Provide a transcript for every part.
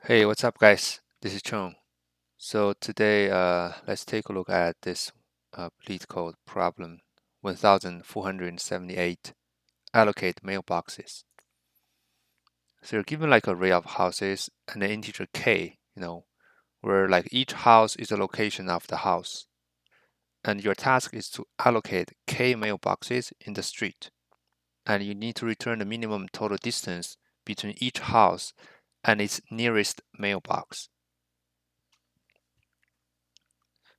Hey, what's up, guys? This is Chung. So today, let's take a look at this LeetCode problem 1478 allocate mailboxes. So you're given like an array of houses and an integer k, where like each house is a location of the house. And your task is to allocate k mailboxes in the street. And you need to return the minimum total distance between each house and its nearest mailbox.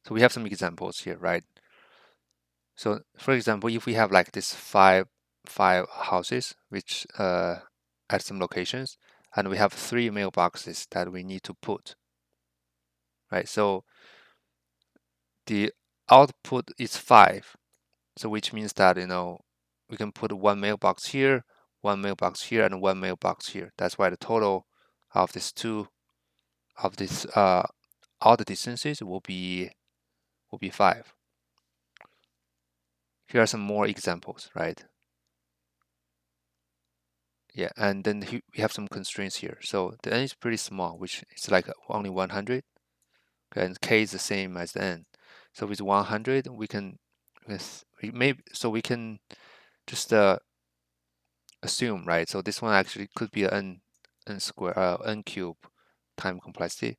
So we have some examples here, right? So for example, if we have like this five houses, which at some locations, and we have 3 mailboxes that we need to put, right? So the output is 5. So which means that, we can put one mailbox here, one mailbox here, and one mailbox here. That's why the total of this all the distances will be 5. Here are some more examples, right? Yeah, and then we have some constraints here. So the n is pretty small, which is like only 100, okay, and k is the same as the n. So with 100, we can just assume, right? So this one actually could be n square n cube time complexity.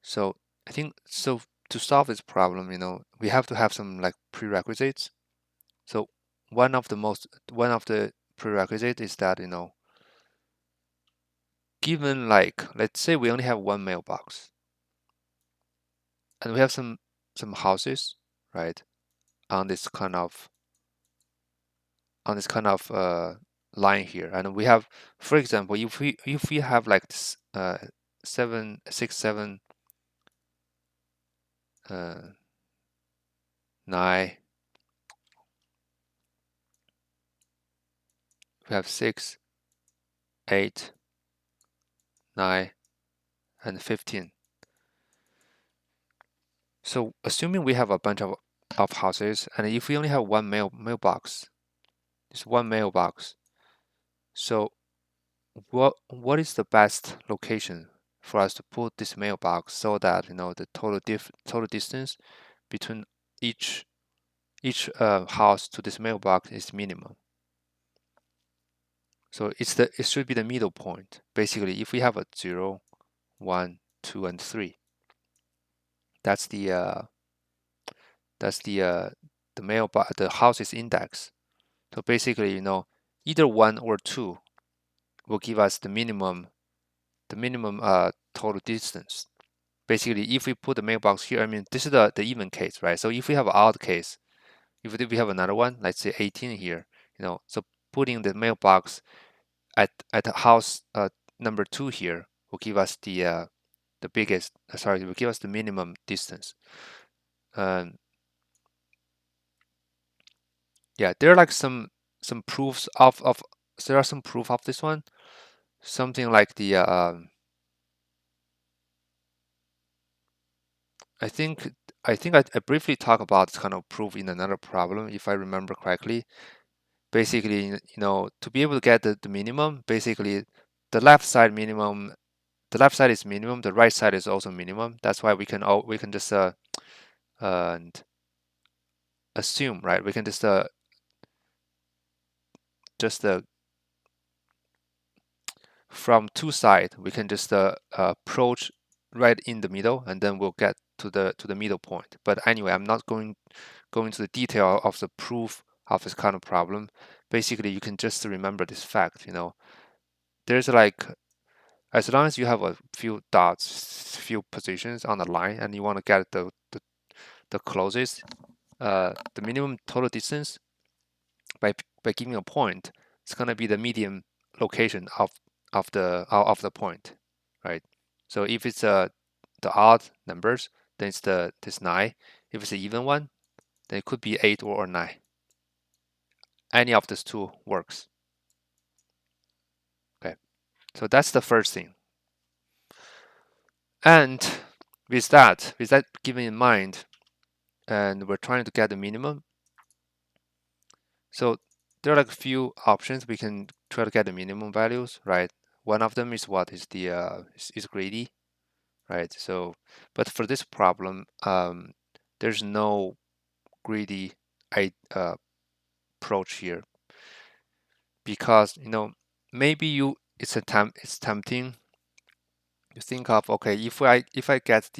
So I think so to solve this problem, we have to have some like prerequisites. So one of the prerequisites is that, given like let's say we only have one mailbox and we have some houses, right, on this kind of line here, and we have, for example, if we have like this 7 6 7 9, we have 6 8 9 and 15. So assuming we have a bunch of houses, and if we only have one mailbox, just one mailbox, so what is the best location for us to put this mailbox so that the total distance between each house to this mailbox is minimum. So it should be the middle point. Basically, if we have a 0, 1, 2, and 3, that's the house's index. So basically, either 1 or 2 will give us the minimum total distance. Basically, if we put the mailbox here, I mean, this is the even case, right? So if we have an odd case, if we have another one, let's say 18 here, so putting the mailbox at house number 2 here will give us the biggest, sorry, will give us the minimum distance. Yeah, there are like some proofs of there are some proof of this one. Something like the I think I briefly talked about this kind of proof in another problem, if I remember correctly. Basically, to be able to get the minimum, basically the left side is minimum, the right side is also minimum. That's why we can just assume, right? We can just from two sides, we can just approach right in the middle, and then we'll get to the middle point. But anyway, I'm not going into the detail of the proof of this kind of problem. Basically, you can just remember this fact. There's like, as long as you have a few dots, few positions on the line, and you want to get the closest, the minimum total distance by giving a point, it's gonna be the median location of the point, right? So if it's the odd numbers, then it's this 9. If it's an even one, then it could be 8 or 9. Any of these two works. Okay, so that's the first thing. And with that given in mind, and we're trying to get the minimum. So there are like a few options. We can try to get the minimum values, right? One of them is what is the is greedy, right? So, but for this problem, there's no greedy approach here, because maybe it's tempting to think of, okay, if I get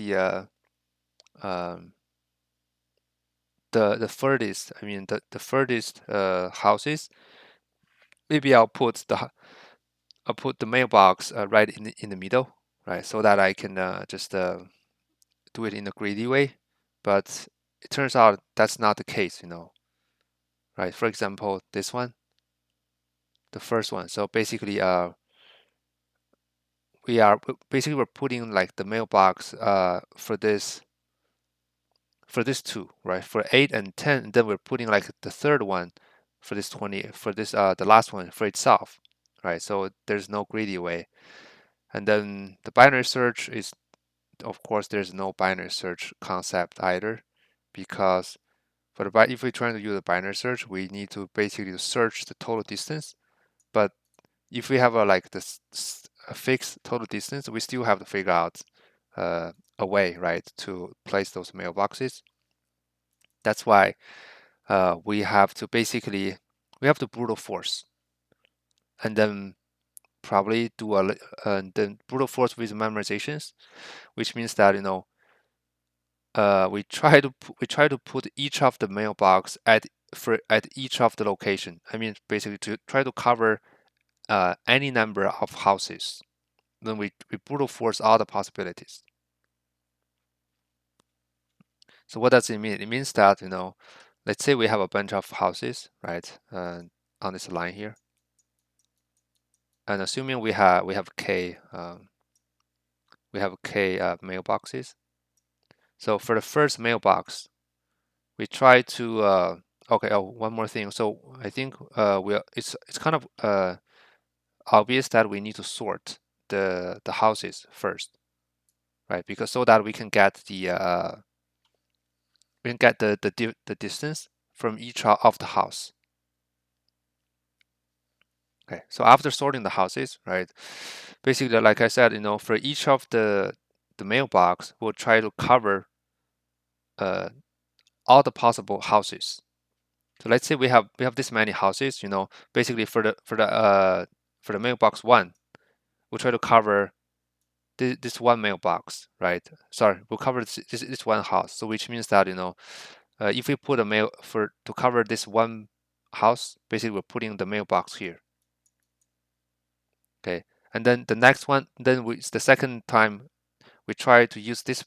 um, the furthest, I mean the furthest houses, maybe I'll put the mailbox right in the middle, right, so that I can just do it in a greedy way. But it turns out that's not the case, right? For example, this one, the first one. So basically, we're putting like the mailbox for this two, right? For 8 and 10, and then we're putting like the third one for this 20, for this the last one for itself, right? So there's no greedy way. And then the binary search is, of course, there's no binary search concept either, because if we're trying to use a binary search, we need to basically search the total distance. But if we have a fixed total distance, we still have to figure out a way, right, to place those mailboxes. That's why we have to brute force, and then probably do then brute force with memorizations, which means that we try to put each of the mailbox at each of the location. I mean, basically to try to cover any number of houses. Then we brute force all the possibilities. So what does it mean? It means that let's say we have a bunch of houses, right, on this line here, and assuming we have k mailboxes. So for the first mailbox, we try to okay. Oh, one more thing. So I think it's kind of obvious that we need to sort the houses first, right? Because so that we can get the distance from each of the house. Okay, so after sorting the houses, right? Basically, like I said, for each of the mailbox, we'll try to cover uh, all the possible houses. So let's say we have this many houses. Basically for the mailbox one, we'll try to cover this one mailbox, right? Sorry, we'll cover this one house. So which means that if we put a mail to cover this one house, basically we're putting the mailbox here. Okay, and then the next one, the second time we try to use this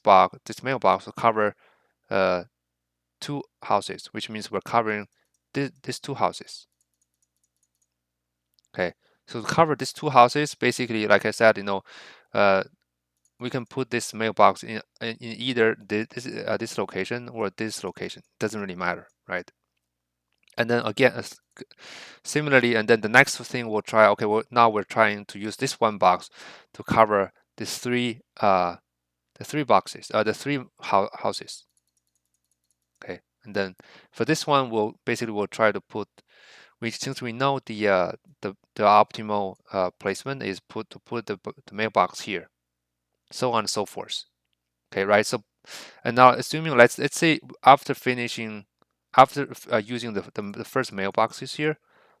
mailbox to cover two houses, which means we're covering these two houses. Okay, so to cover these two houses, basically, like I said, we can put this mailbox in either this location or this location. Doesn't really matter, right? And then again, similarly, and then the next thing we'll try. Okay, well now we're trying to use this one box to cover these the three boxes, the three houses. Okay, and then for this one, we'll try to put. Since we know the optimal placement is to put the mailbox here, so on and so forth. Okay, right? So, and now assuming let's say after using the first mailboxes here,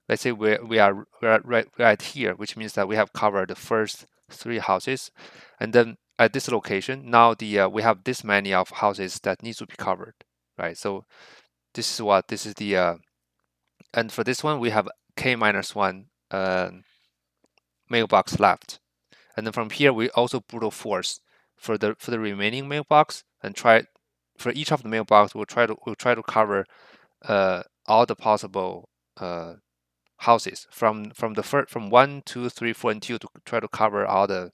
let's say we're right here, which means that we have covered the first three houses, and then at this location now we have this many of houses that needs to be covered, right? So this is the and for this one we have k minus one mailbox left. And then from here, we also brute force for the remaining mailbox, and try for each of the mailbox. We'll try to cover all the possible houses from 1, 2, 3, 4, and 2 to try to cover all the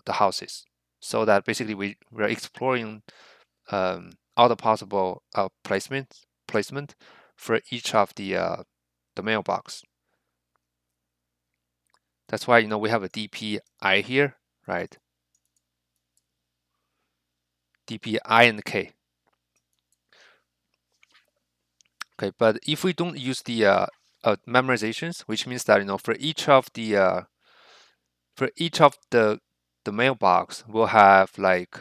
houses, so that basically we're exploring all the possible placement for each of the mailbox. That's why we have a DPI here, right? DPI and K. Okay, but if we don't use the memorizations, which means that for each of the mailbox, we'll have like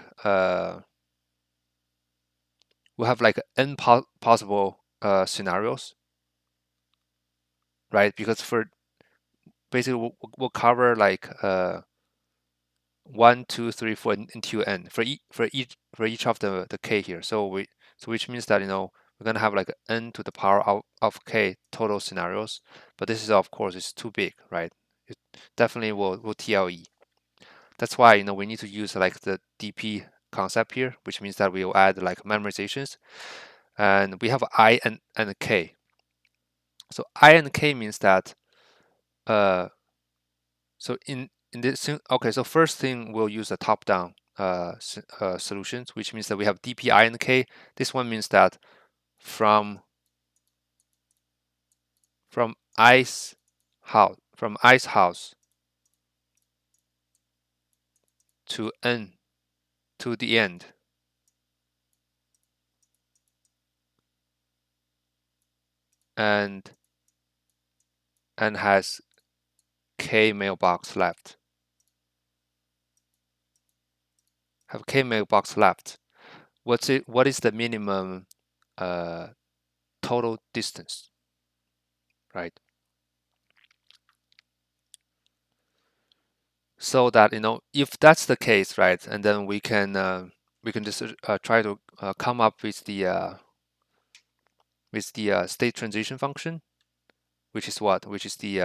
n possible scenarios, right? Because for basically we'll cover like 1, 2, 3, 4 until n for each of the k here. So which means that we're gonna have like n to the power of k total scenarios. But this is of course is too big, right? It definitely will TLE. That's why we need to use like the DP concept here, which means that we will add like memorizations, and we have I and k. So I and k means that so in this okay, so first thing we'll use a top-down solutions, which means that we have DPI and K. This one means that from ice house to n to the end, and has K mailbox left. Have K mailbox left. What is the minimum total distance, right? So that if that's the case, right, and then we can just try to come up with the state transition function, which is what? Which is the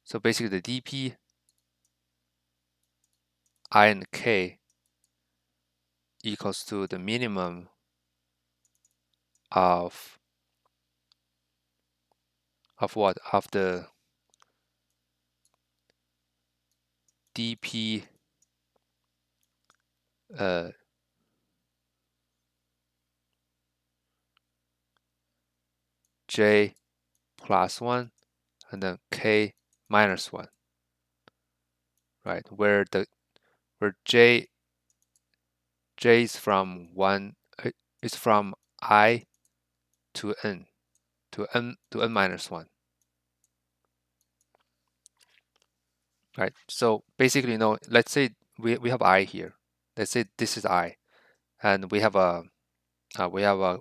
so basically the dp I and k equals to the minimum of what? Of the dp j plus 1 and then k minus 1, right? Where j is from 1 is from I to n to n minus 1, right? So basically, let's say we have I here. Let's say this is I, and we have a we have a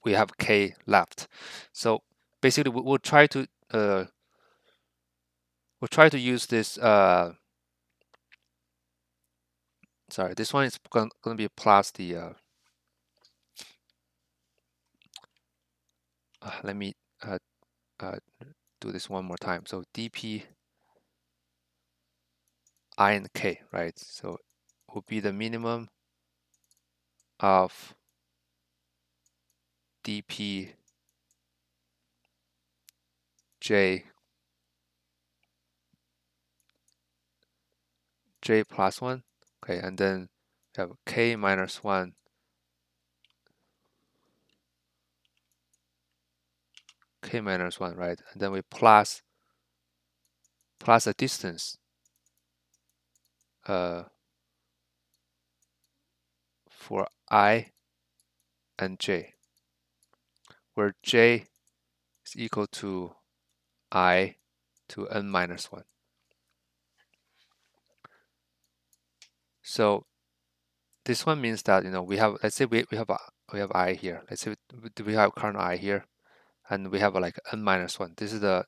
we have k left. So basically, we'll try to use this. Sorry, this one is going to be plus the. Let me do this one more time. So dp I and k, right? So will be the minimum of dp j plus 1. Okay, and then we have k minus 1, right? And then we plus a distance for I and j, where j is equal to I to n minus 1. So this one means that we have, let's say we have I here. Let's say we have current I here, and we have like n minus 1. This is the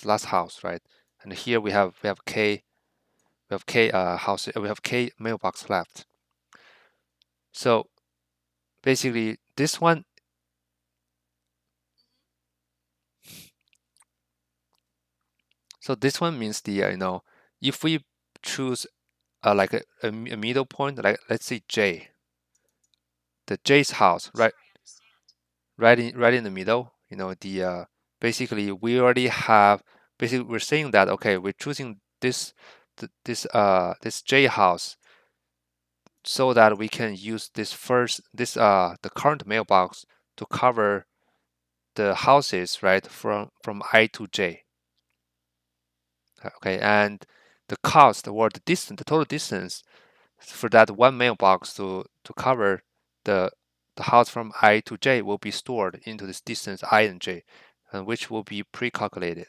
last house, right? And here we have k house, we have k mailbox left. So basically this one means the if we choose like a middle point, like let's say j, the j's house, right in the middle, the basically we already have, basically we're saying that okay, we're choosing this j house so that we can use this the current mailbox to cover the houses, right, from I to j. Okay, and the cost or the total distance for that one mailbox to cover the house from I to j will be stored into this distance I and j, which will be pre-calculated.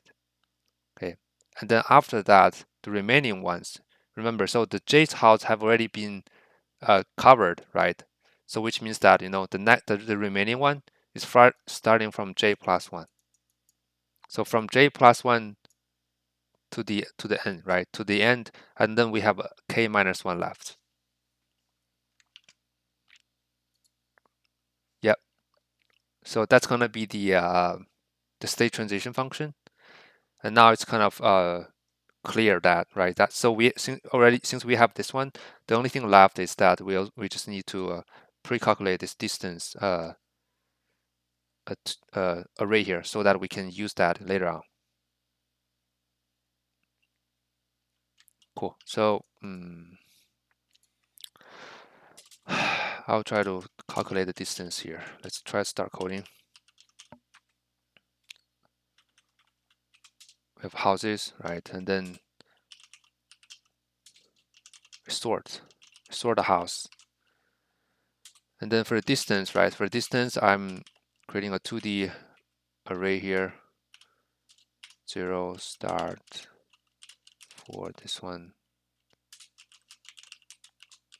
Okay, and then after that, the remaining ones, remember, so the j's house have already been covered, right? So which means that the remaining one is starting from j plus 1. So from j plus 1 to the end, right? To the end, and then we have k minus 1 left. Yep. So that's gonna be the state transition function, and now it's kind of clear that, right? That so we since we have this one, the only thing left is that we just need to pre-calculate this distance array here so that we can use that later on. Cool. So I'll try to calculate the distance here. Let's try to start coding. We have houses, right? And then sort the house. And then for the distance, right? For the distance, I'm creating a 2D array here. 0 start for this one,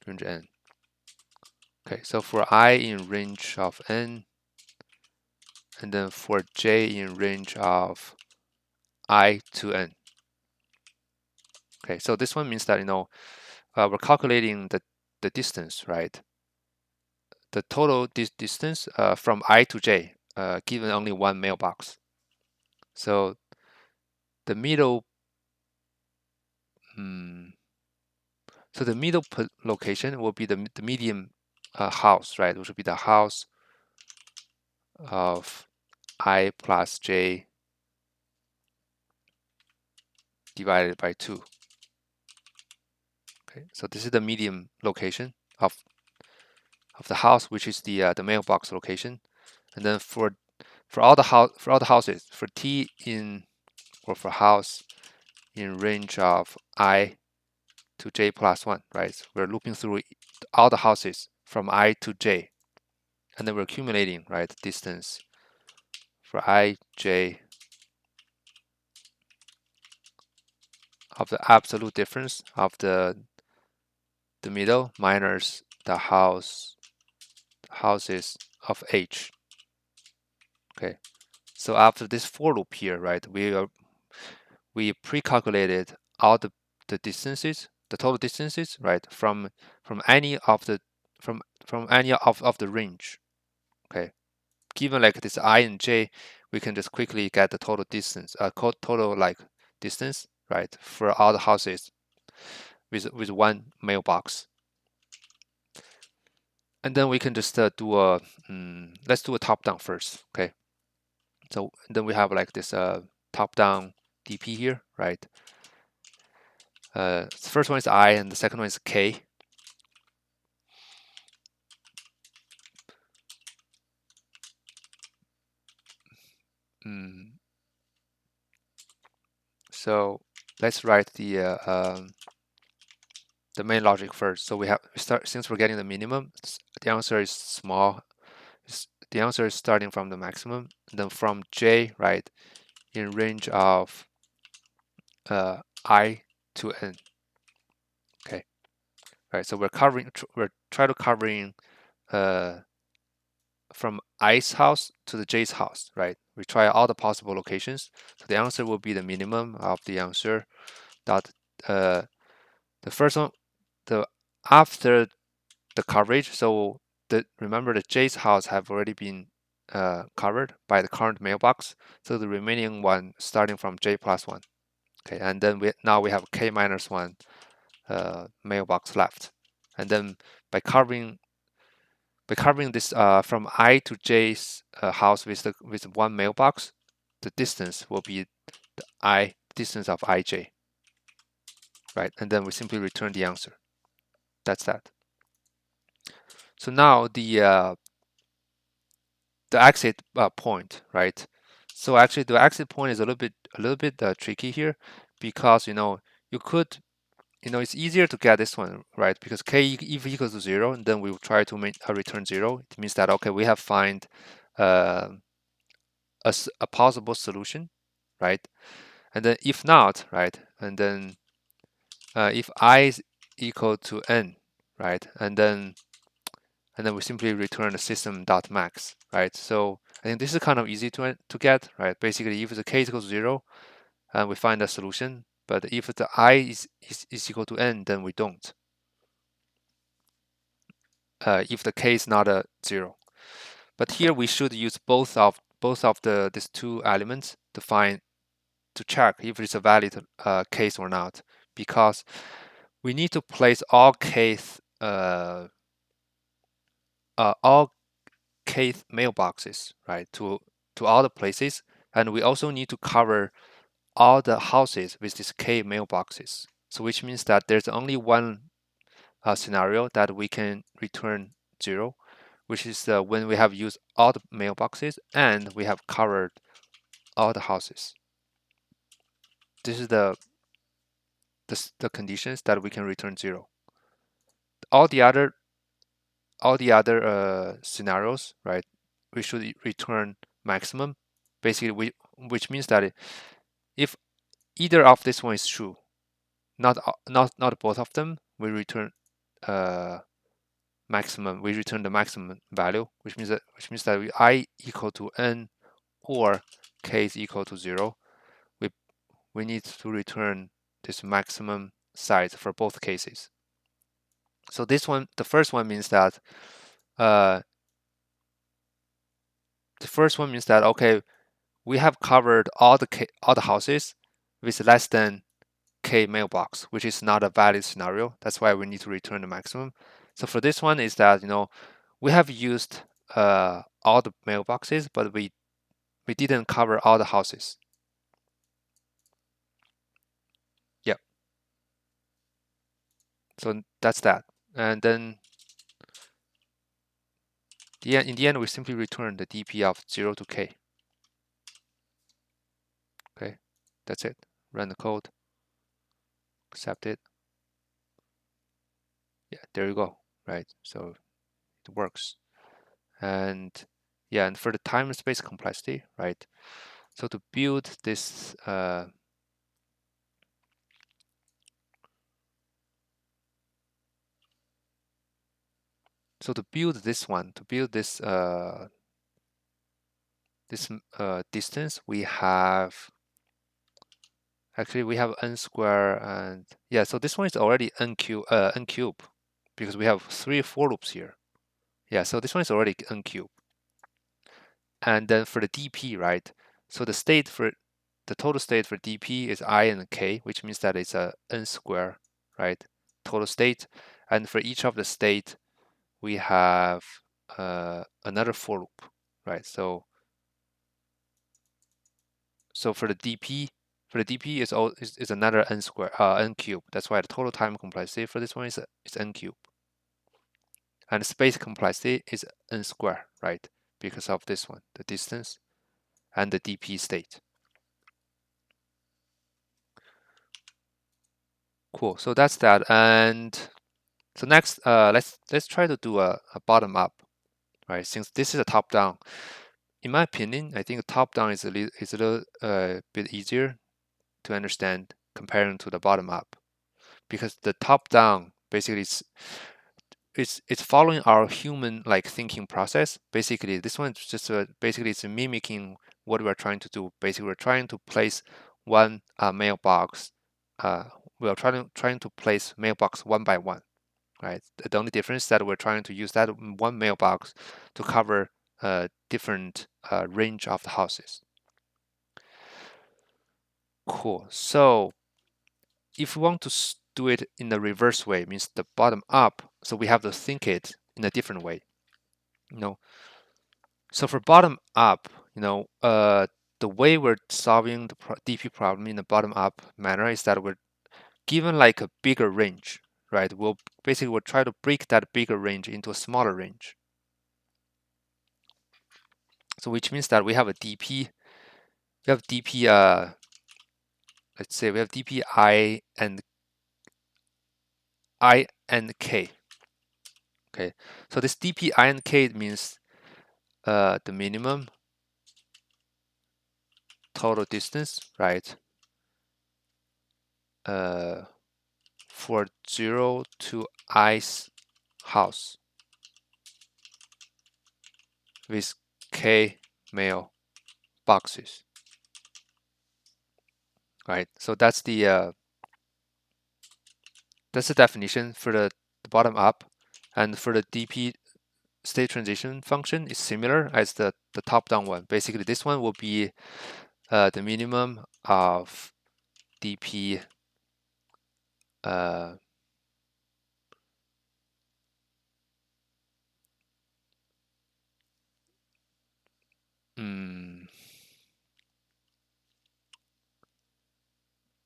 range n. Okay, so for I in range of n, and then for j in range of I to n. Okay, so this one means that we're calculating the distance, right? The total distance from I to j, given only one mailbox. So the middle, so the middle location will be the medium house, right? Which will be the house of I plus j divided by 2. Okay, so this is the medium location of the house, which is the mailbox location. And then for all the houses, for t in or for house in range of I to j plus 1, right? We're looping through all the houses from I to j, and then we're accumulating, right, distance for I, j of the absolute difference of the middle minus the houses of h. Okay, so after this for loop here, right, we pre-calculated all the distances, the total distances, right, from any of the range. Okay, given like this I and j, we can just quickly get the total distance, total like distance, right, for all the houses with one mailbox. And then we can just do a let's do a top down first. Okay, so then we have like this top down dp here, right? The first one is I and the second one is k. So let's write the main logic first. So we start, since we're getting the minimum, the answer is small. The answer is starting from the maximum, and then from j, right, in range of I to n. Okay, right. So we're trying to covering from I's house to the j's house, right? We try all the possible locations. So the answer will be the minimum of the answer. Dot the first one, after the coverage. So remember the j's house have already been covered by the current mailbox. So the remaining one starting from j plus 1. Okay, and then now we have k minus 1 mailbox left. And then by covering this from I to j's house with one mailbox, the distance will be the distance of ij, right? And then we simply return the answer. That's that. So now the exit point, right? So actually, the exit point is a little bit tricky here, because you could it's easier to get this one, right? Because k if equals to 0, and then we will try to make return 0. It means that, okay, we have find uh, a possible solution, right? And then if not, right? And then if I is equal to n, right? And then we simply return the system.max, right? So I think this is kind of easy to get, right? Basically, if the k is equal to 0, we find a solution. But if the I is equal to n, then we don't. If the k is not a 0. But here we should use both of these two elements to check if it's a valid case or not, because we need to place all case mailboxes, right, to all the places, and we also need to cover all the houses with these k mailboxes. So which means that there's only one scenario that we can return 0, which is when we have used all the mailboxes and we have covered all the houses. This is the conditions that we can return 0. All the other scenarios, right, we should return maximum. Basically, which means that if either of this one is true, not both of them, we return maximum. We return the maximum value, which means that I equal to n or k is equal to 0. We need to return this maximum size for both cases. So this one, the first one means that okay, we have covered all the houses with less than k mailbox, which is not a valid scenario. That's why we need to return the maximum. So for this one is that we have used all the mailboxes, but we didn't cover all the houses. Yeah. So that's that. And then in the end, we simply return the DP of 0 to k. Okay, that's it. Run the code, accept it. Yeah, there you go. Right. So it works. And yeah, and for the time and space complexity, right? So to build this distance, we have n square, and yeah, so this one is already n cube because we have 3 for loops here. Yeah, so this one is already n cube. And then for the dp, right? So the total state for dp is I and k, which means that it's a n square, right? Total state. And for each of the state, we have another for loop, right? So for the dp, is another n square, n cube. That's why the total time complexity for this one is n cube, and the space complexity is n square, right? Because of this one, the distance and the dp state. Cool. So that's that. And so next, let's try to do a bottom up, right? Since this is a top down, in my opinion, I think top down is a little bit easier to understand comparing to the bottom up, because the top down basically it's following our human like thinking process. Basically, this one is just basically it's mimicking what we're trying to do. Basically, we're trying to place one mailbox. We are trying to place mailbox one by one, right? The only difference is that we're trying to use that one mailbox to cover different range of the houses. Cool. So if we want to do it in the reverse way, means the bottom up, so we have to think it in a different way. So for bottom up, the way we're solving the DP problem in the bottom up manner is that we're given like a bigger range, right? We'll try to break that bigger range into a smaller range. So which means that we have a DP, let's say we have DP I and I and k. Okay, so this dp I and k means the minimum total distance, right? For 0 to i's house with k mailboxes, right? So that's the definition for the bottom up, and for the dp state transition function is similar as the top down one. Basically, this one will be the minimum of dp uh,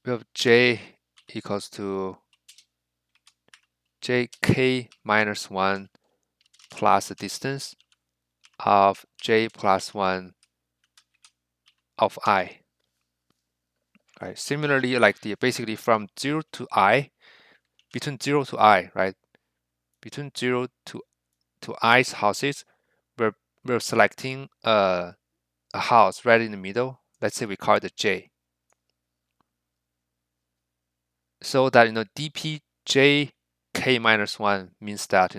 we have j equals to jk minus 1 plus the distance of j plus 1 of I. Right. Similarly, like the basically from 0 to I, between 0 to I, right? Between 0 to I's houses, we're selecting a house right in the middle. Let's say we call it a J. So that dp j k minus 1 means that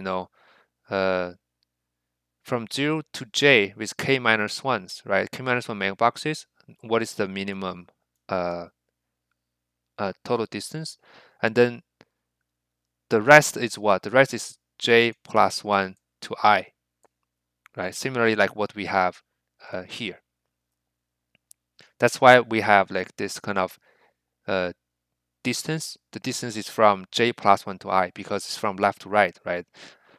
from 0 to j with k minus 1s, right? K minus 1 mailboxes, what is the minimum total distance? And then the rest is what? The rest is j plus 1 to I, right? Similarly, like what we have here. That's why we have like this kind of distance. The distance is from j plus 1 to I because it's from left to right, right?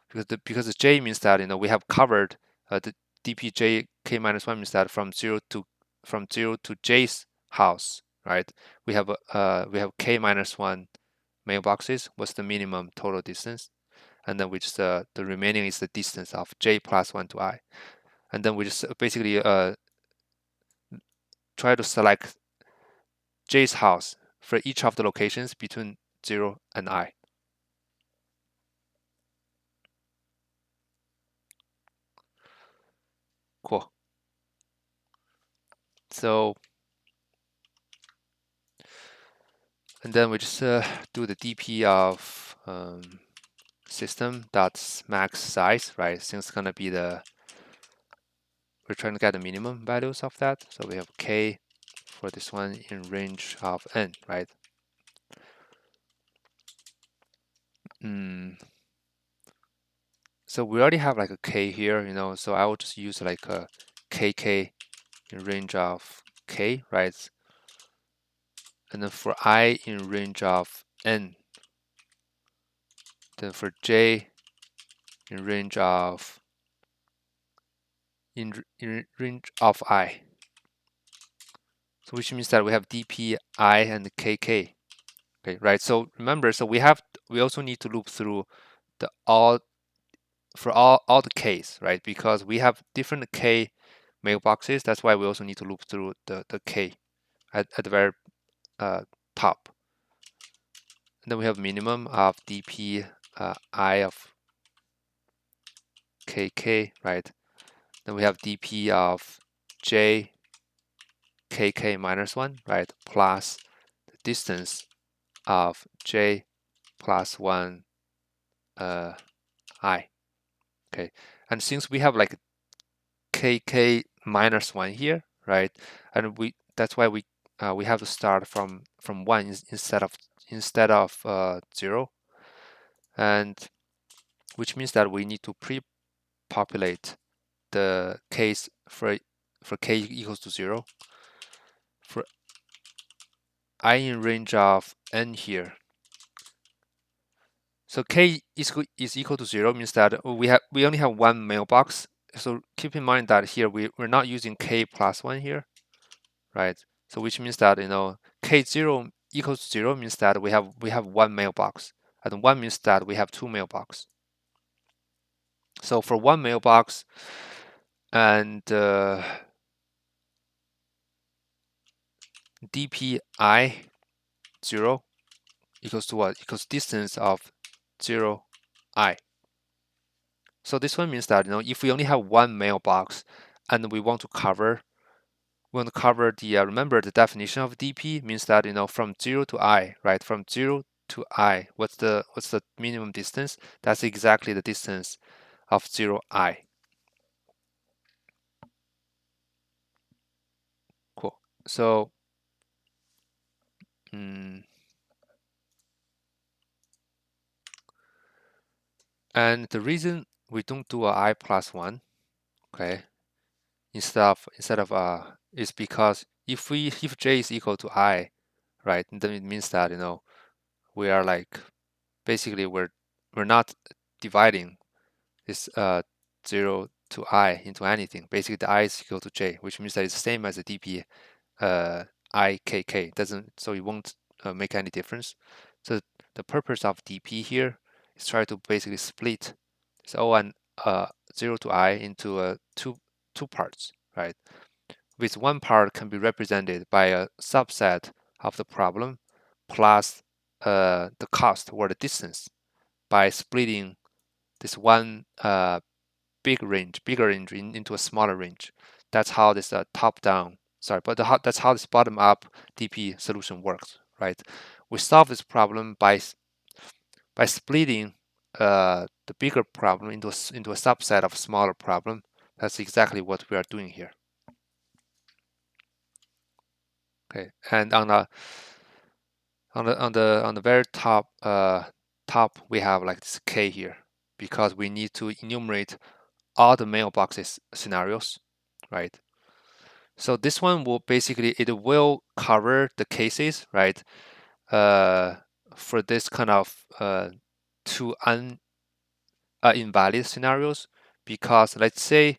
Because the j means that we have covered the dpj k minus 1 means that from 0 to j's house, right? We have k minus 1 mailboxes. What's the minimum total distance? And then we just the remaining is the distance of j plus 1 to I, and then we just basically try to select j's house for each of the locations between 0 and I. Cool. So, and then we just do the dp of system dot max size, right? Since it's gonna be we're trying to get the minimum values of that. So we have k for this one in range of n, right? So we already have like a k here, so I will just use like a kk in range of k, right? And then for I in range of n, then for j in range of range of I. So which means that we have dp I and kk. Okay, right? So remember, so we also need to loop through the all for all the k's, right? Because we have different k mailboxes. That's why we also need to loop through the k at the very top. And then we have minimum of dp I of kk, right? Then we have dp of j kk minus 1, right? Plus the distance of j plus 1 I. Okay, and since we have like kk minus 1 here, right? And that's why we have to start from 1 instead of 0, and which means that we need to pre-populate the case for k equals to 0 for I in range of n here. So k is equal to 0 means that we only have one mailbox. So keep in mind that here we're not using k plus 1 here, right? So which means that k0 equals to 0 means that we have one mailbox, and 1 means that we have two mailbox. So for one mailbox and dpi 0 equals to what? Equals distance of 0, I. So this one means that if we only have one mailbox and we want to cover the remember the definition of DP means that from 0 to I, right? From 0 to I, what's the minimum distance? That's exactly the distance of 0, I. Cool. So and the reason we don't do a I plus 1, okay, instead of is because if j is equal to I, right, then it means that we are like basically we're not dividing this 0 to I into anything. Basically the I is equal to j, which means that it's the same as the dp ikk. Doesn't, so it won't make any difference. So the purpose of dp here is try to basically split this O and 0 to I into two parts, right? With one part can be represented by a subset of the problem plus the cost or the distance by splitting this one bigger range into a smaller range. That's how this top-down, sorry, but that's how this bottom-up DP solution works, right? We solve this problem by splitting the bigger problem into a subset of smaller problem. That's exactly what we are doing here. Okay, and on the very top we have like this K here because we need to enumerate all the mailboxes scenarios, right? So this one will basically, it will cover the cases, right? For this kind of two invalid scenarios, because let's say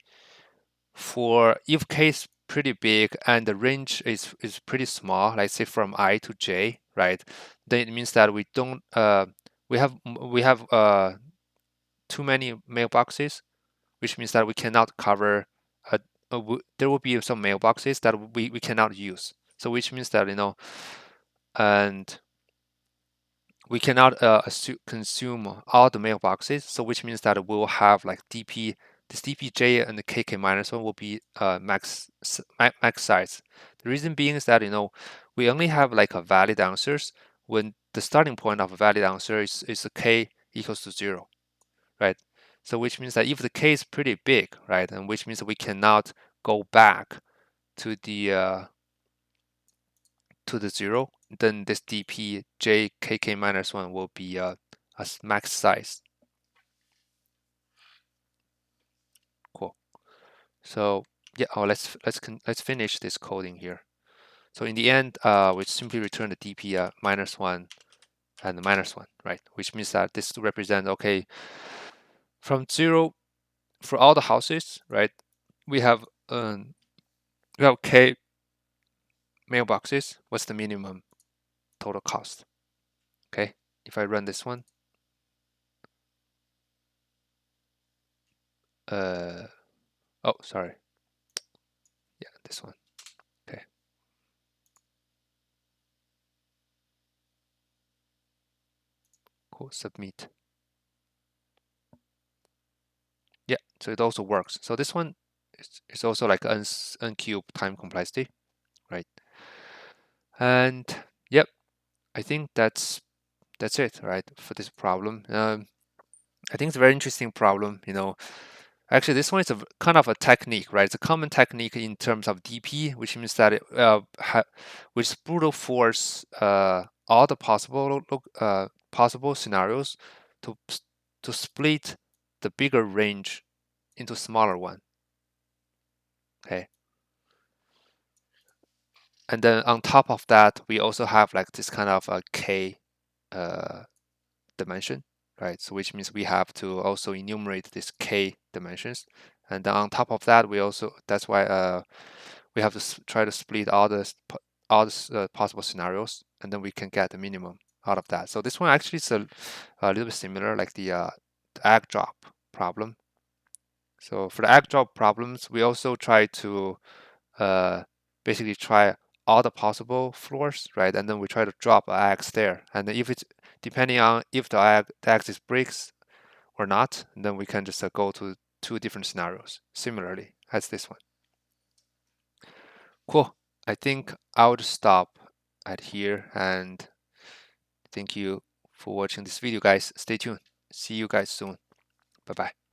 for if case pretty big and the range is pretty small, let's say from I to J, right? Then it means that we don't we have too many mailboxes, which means that we cannot cover there will be some mailboxes that we cannot use. So which means that and we cannot consume all the mailboxes. So which means that we will have like this dpj and the kk minus one will be max size. The reason being is that we only have like a valid answers when the starting point of a valid answer is a k equals to 0, right? So which means that if the k is pretty big, right, and which means that we cannot go back to the 0, then this dp j kk minus 1 will be a max size. Cool. So yeah, let's finish this coding here. So in the end, we simply return the dp minus 1 and the minus 1, right? Which means that this represents, okay, from 0 for all the houses, right? We have k mailboxes. What's the minimum total cost? Okay, if I run this one, oh, sorry, yeah, this one. Okay, cool, submit. Yeah, so it also works. So this one is also like uncube time complexity, right? And yep, I think that's it, right, for this problem. I think it's a very interesting problem. Actually, this one is a kind of a technique, right? It's a common technique in terms of DP, which means that which brute force all the possible scenarios to split the bigger range into smaller one. Okay, and then on top of that, we also have like this kind of a k dimension, right? So which means we have to also enumerate this k dimensions, and then on top of that, that's why we have to try to split all the possible scenarios, and then we can get the minimum out of that. So this one actually is a little bit similar, like the egg drop problem. So for the egg drop problems, we also try to basically try all the possible floors, right? And then we try to drop eggs there. And if it's depending on if the axis breaks or not, then we can just go to 2 different scenarios similarly as this one. Cool. I think I'll just stop at here, and thank you for watching this video, guys. Stay tuned. See you guys soon. Bye-bye.